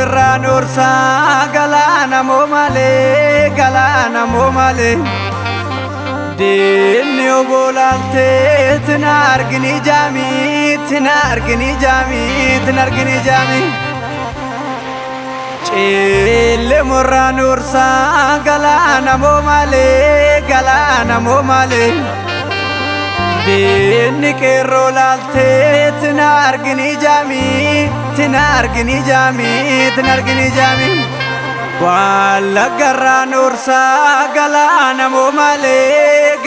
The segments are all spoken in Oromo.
irraan ursaa galaana moo malee Dinni obolaaltee tina argini jaamii Ceelle morraan ursaa galaana moo malee Dinni qeerroo laaltee tina argini jaamii Wallagga irraan ursaa galaana moo malee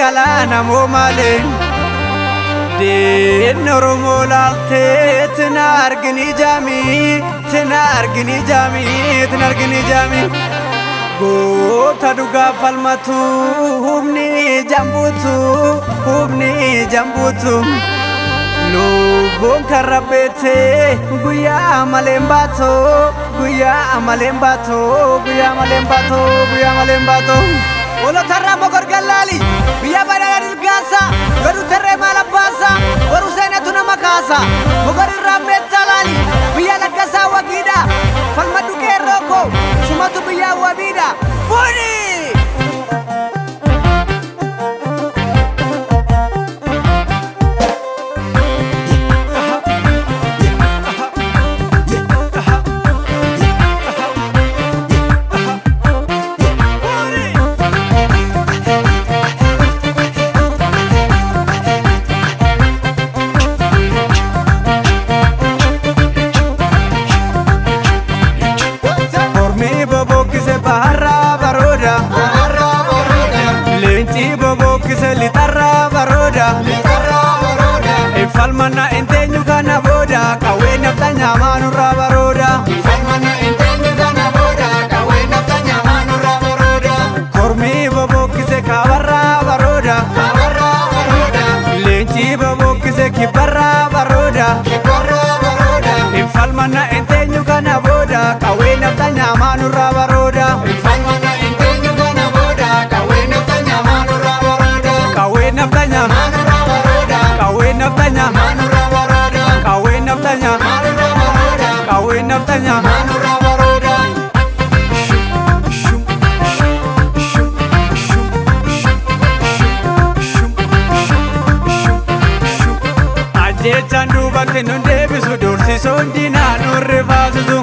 Dinni Oromoo laaltee tina argini jaamii Goota dhugaa falmatu humni jambuutu Lubbuun karra beete guyyaa malee baatu Olo tarraa mogor gallaali biyya badhaadhaan ilgaasa Yodu tarree maal abbaasa Boru seenetu nama kaasa Mogor irraa meettaa laali biyya laggasaa wagiidha Falmadhu qeerroo koo sumatu biyyaa wabiidha Fuuni! Baharraa barooda Leenci bobokkise lixarraa barooda Falmanna inteenyu kana booda Qawwee nafta nyaamanurraa barooda Kormii bobokkise kaabarraa barooda Leenci bobokkise kibbarraa barooda Falmanna inteenyu kana booda Qawwee nafta nyaamanurraa barooda Qawwee naftanya Ajjechaan duubatti nun deebisu doorsisuun diinaa nun rifaasisu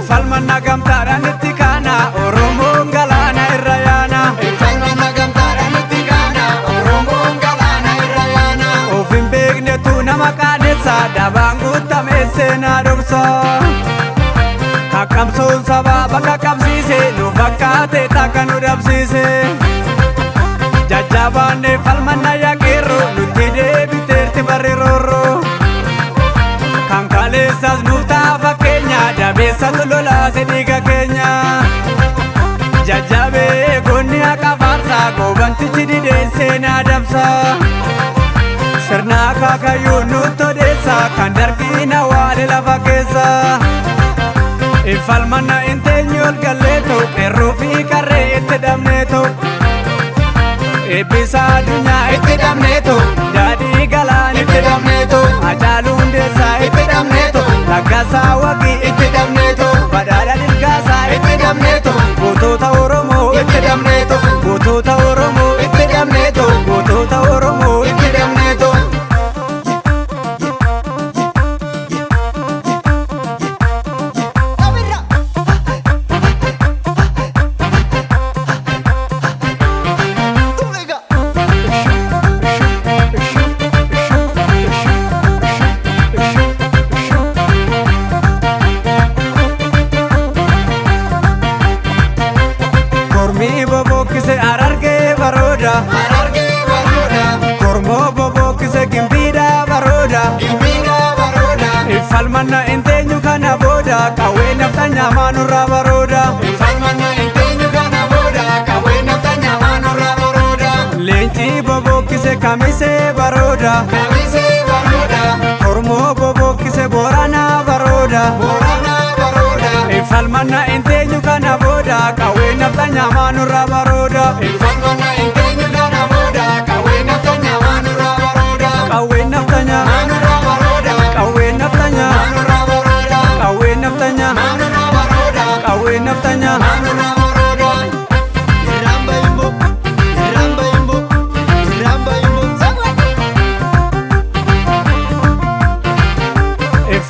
Falmanna gamtaadhaan itti kaana Oromoon galaana irra yaana Ofin beeknetu nama qaanessa Dabaan guutamee seenaa dhoksa Haqqamsuun sabaa bakka qabsiise Nu fakkaate takka nu dhabsiise Jajjabaanne falmanna yaqeerro Nutti deebiteerti barri roorroo Kan kaleessas nuuf ta'a fakkeenya Dabeessatu lolaase dhiiga keenya Jajjabee goonni haqa faarsaa Goobantichi dideen seenaa dabsa Sirna akaakayyuun nutti odeessa Kan darbiin awwaale lafa keessa Falmanna inteenyu ol galleeto Qeerroo fi qarree itti dhabneeto Eebbisa addunyaa itti dhabneeto Daadhii galaan itti dhabneeto Hacaaluu Hundeessaa itti dhabneeto Laggasaa Wagii itti dhabneeto Badhaadhaan Ilgaasaa itti dhabneeto Gootota Oromoo itti dhabneeto Gootota Oromoo itti dhabneeto Gootota Oromoo itti dhabneeto Kormii bobokkise Harargee barooda Kormoo bobokkise Gimbiidhaa barooda Falmanna inteenyu kana booda Qawwee nafta nyaamanurraa barooda Leenci bobokkise Kamisee barooda Kormoo bobokkise Booranaa barooda Falmanna inteenyu kana booda Qawwee nafta nyaamanurraa barooda Qawwee nafta nyaamanurraa barooda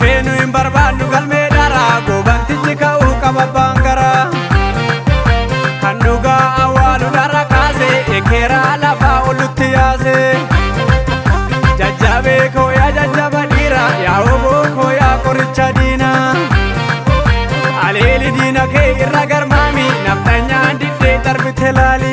seenu hin barbaannu galmee daraa goobantichi ka'uu qaba baangara kan dhugaa awwaalu dara kaase ekeeraa lafaa olutti yaase jajjabee koo yaa jajjaba dhiira yaa oboo koo yaa qoricha diina aleeli diina kee irra garmaami nafxanyaan diddee darbite laali